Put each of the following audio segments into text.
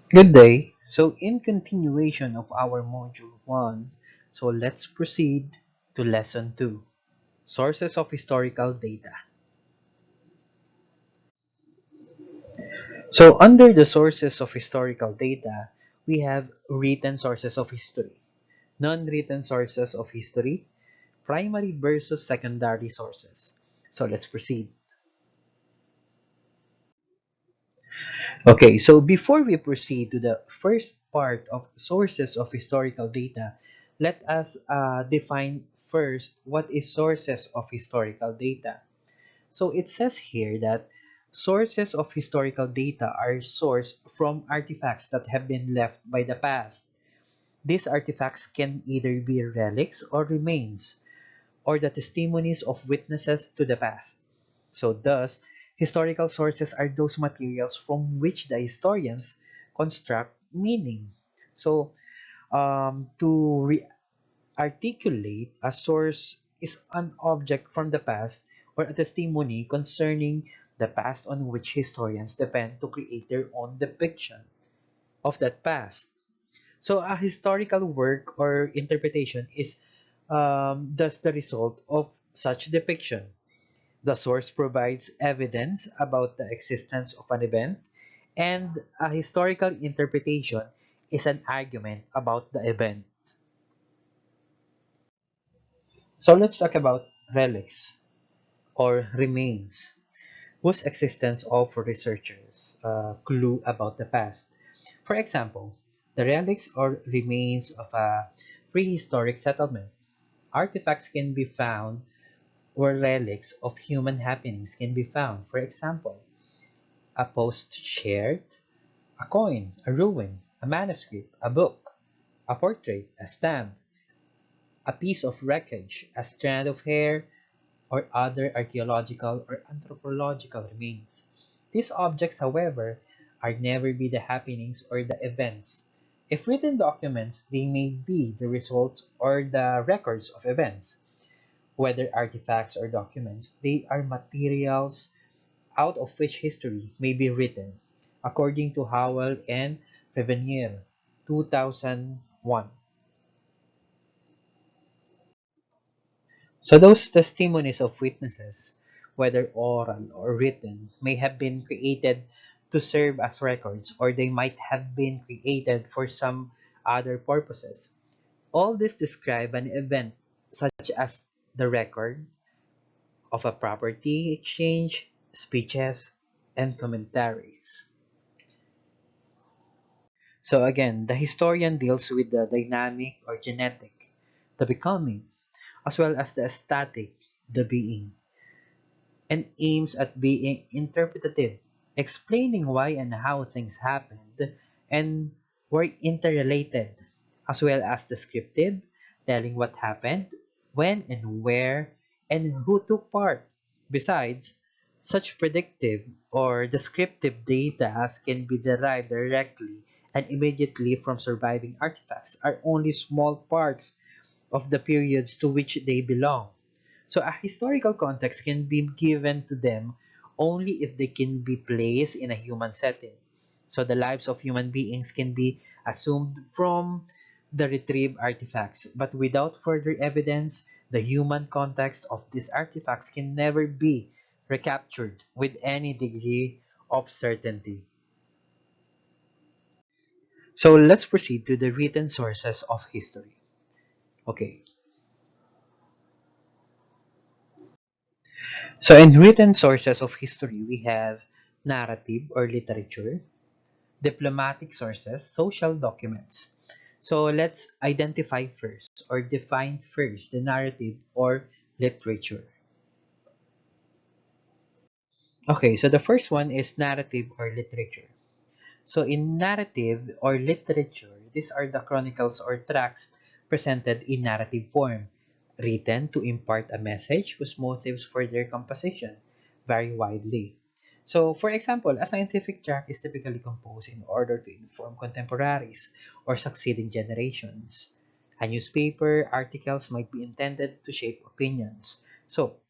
Good day. So in continuation of our module 1, so let's proceed to lesson 2, sources of historical data. So under the sources of historical data, we have written sources of history, non-written sources of history, primary versus secondary sources. So let's proceed. Okay, so before we proceed to the first part of sources of historical data, let us define first what is sources of historical data. So it says here that sources of historical data are sourced from artifacts that have been left by the past. These artifacts can either be relics or remains, or the testimonies of witnesses to the past. So thus, historical sources are those materials from which the historians construct meaning. So to articulate a source is an object from the past or a testimony concerning the past on which historians depend to create their own depiction of that past. So a historical work or interpretation is thus the result of such depiction. The source provides evidence about the existence of an event, and a historical interpretation is an argument about the event. So let's talk about relics or remains, whose existence offer researchers a clue about the past. For example, the relics or remains of a prehistoric settlement. Artifacts can be found where relics of human happenings can be found. For example, a post shared, a coin, a ruin, a manuscript, a book, a portrait, a stamp, a piece of wreckage, a strand of hair, or other archaeological or anthropological remains. These objects, however, are never be the happenings or the events. If written documents, they may be the results or the records of events. Whether artifacts or documents, they are materials out of which history may be written, according to Howell and Prevenier, 2001. So those testimonies of witnesses, whether oral or written, may have been created to serve as records, or they might have been created for some other purposes. All this describe an event such as the record of a property exchange, speeches, and commentaries. So again, the historian deals with the dynamic or genetic, the becoming, as well as the static, the being, and aims at being interpretative, explaining why and how things happened and were interrelated, as well as descriptive, telling what happened, when and where, and who took part. Besides, such predictive or descriptive data as can be derived directly and immediately from surviving artifacts are only small parts of the periods to which they belong. So a historical context can be given to them only if they can be placed in a human setting. So the lives of human beings can be assumed from the retrieved artifacts, but without further evidence, the human context of these artifacts can never be recaptured with any degree of certainty. So let's proceed to the written sources of history. Okay, so in written sources of history, we have narrative or literature, diplomatic sources, social documents. So let's identify first or define first the narrative or literature. Okay, so the first one is narrative or literature. So in narrative or literature, these are the chronicles or tracts presented in narrative form, written to impart a message whose motives for their composition vary widely. So, for example, a scientific tract is typically composed in order to inform contemporaries or succeeding generations. A newspaper articles might be intended to shape opinions. So,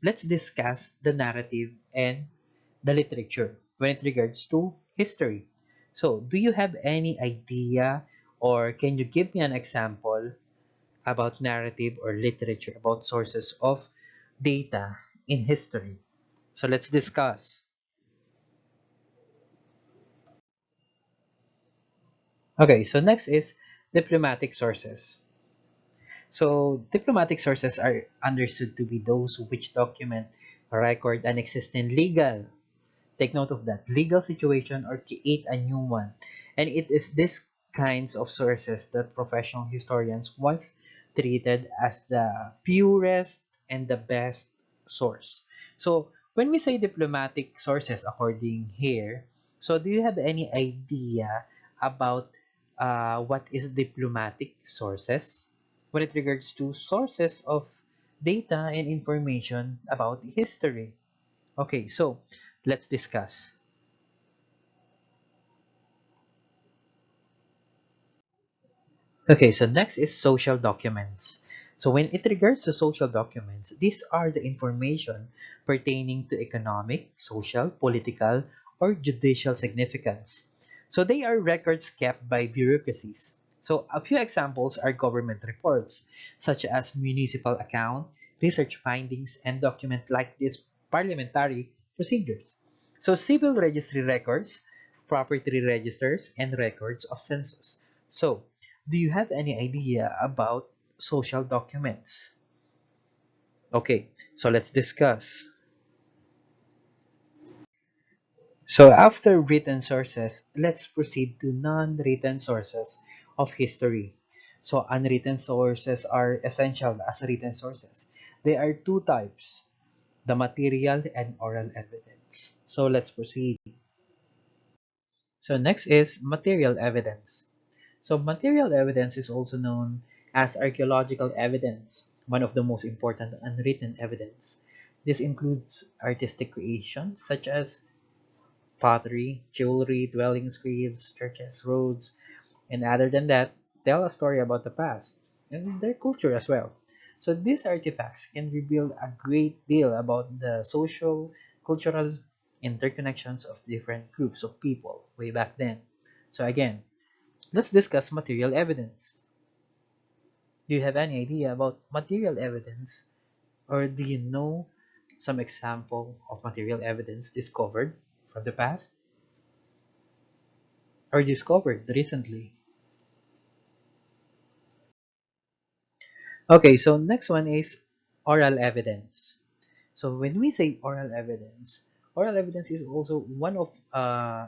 let's discuss the narrative and the literature when it regards to history. So, do you have any idea or can you give me an example about narrative or literature about sources of data in history? So, let's discuss. Okay, so next is diplomatic sources. So, diplomatic sources are understood to be those which document, record, and existing legal, take note of that, legal situation or create a new one. And it is this kinds of sources that professional historians once treated as the purest and the best source. So when we say diplomatic sources according here, so do you have any idea about what is diplomatic sources when it regards to sources of data and information about history? Okay, so let's discuss. Okay, so next is social documents. So when it regards to social documents, these are the information pertaining to economic, social, political, or judicial significance. So they are records kept by bureaucracies. So a few examples are government reports, such as municipal account, research findings, and document like these parliamentary procedures. So civil registry records, property registers, and records of census. So do you have any idea about social documents? Okay, so let's discuss. So after written sources, let's proceed to non-written sources of history. So unwritten sources are essential as written sources. They are two types, the material and oral evidence. So let's proceed. So next is material evidence. So material evidence is also known as archaeological evidence, one of the most important unwritten evidence. This includes artistic creation such as pottery, jewelry, dwelling scripts, churches, roads, and other than that, tell a story about the past and their culture as well. So these artifacts can reveal a great deal about the social, cultural interconnections of different groups of people way back then. So again, let's discuss material evidence. Do you have any idea about material evidence? Or do you know some example of material evidence discovered from the past or discovered recently? Okay, so next one is oral evidence. So when we say oral evidence is also one of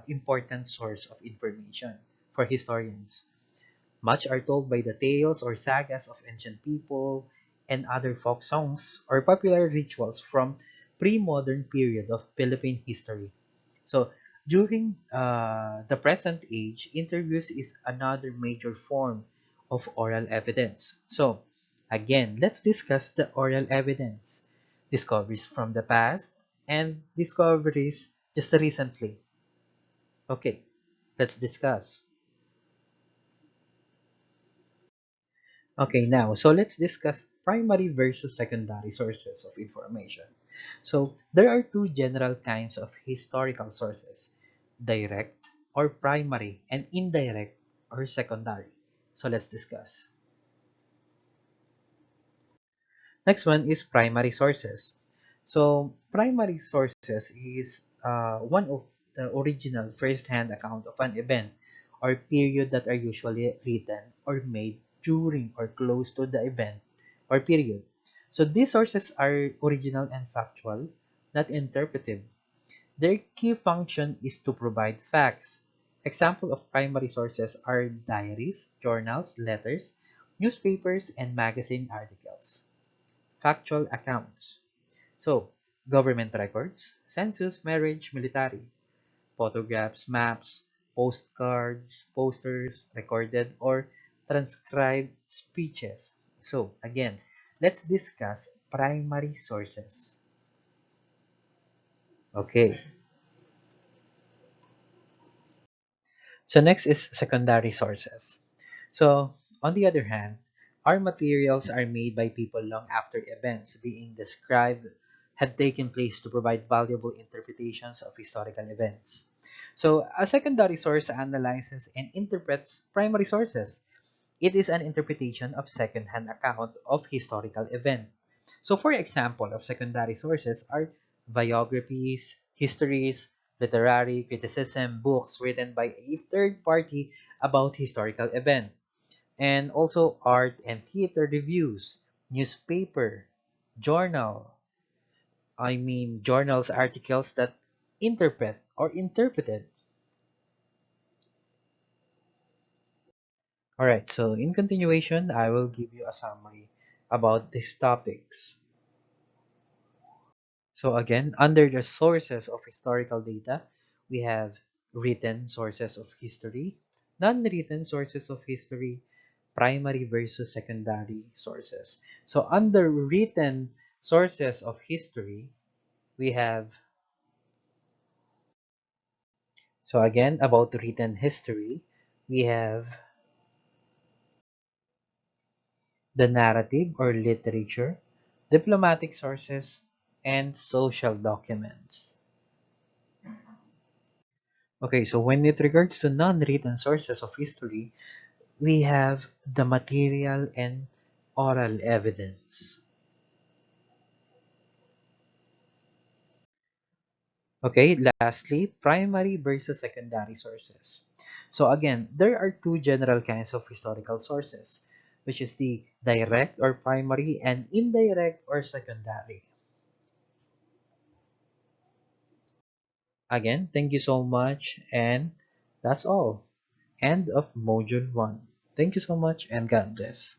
important source of information for historians. Much are told by the tales or sagas of ancient people and other folk songs or popular rituals from pre-modern period of Philippine history. So during the present age, interviews is another major form of oral evidence. So again, let's discuss the oral evidence, discoveries from the past and discoveries just recently. Okay, let's discuss. Okay, now, so let's discuss primary versus secondary sources of information. So, there are two general kinds of historical sources, direct or primary and indirect or secondary. So, let's discuss. Next one is primary sources. So, primary sources is one of the original first-hand account of an event or period that are usually written or made during or close to the event or period. So, these sources are original and factual, not interpretive. Their key function is to provide facts. Example of primary sources are diaries, journals, letters, newspapers, and magazine articles. Factual accounts. So, government records, census, marriage, military, photographs, maps, postcards, posters, recorded or transcribed speeches. So, again, let's discuss primary sources. Okay. So, next is secondary sources. So, on the other hand, our materials are made by people long after events being described had taken place to provide valuable interpretations of historical events. So, a secondary source analyzes and interprets primary sources. It is an interpretation of second-hand account of historical event. So, for example, of secondary sources are biographies, histories, literary criticism, books written by a third party about historical event, and also art and theater reviews, newspaper, journal, journals articles that interpret or interpreted. Alright, so in continuation, I will give you a summary about these topics. So again, under the sources of historical data, we have written sources of history, non-written sources of history, primary versus secondary sources. So under written sources of history, we have, so again, about written history, we have the narrative or literature, diplomatic sources, and social documents. Okay, so when it regards to non-written sources of history, we have the material and oral evidence. Okay, lastly, primary versus secondary sources. So again, there are two general kinds of historical sources, which is the direct or primary and indirect or secondary. Again, thank you so much, and that's all. End of Module 1. Thank you so much, and God bless.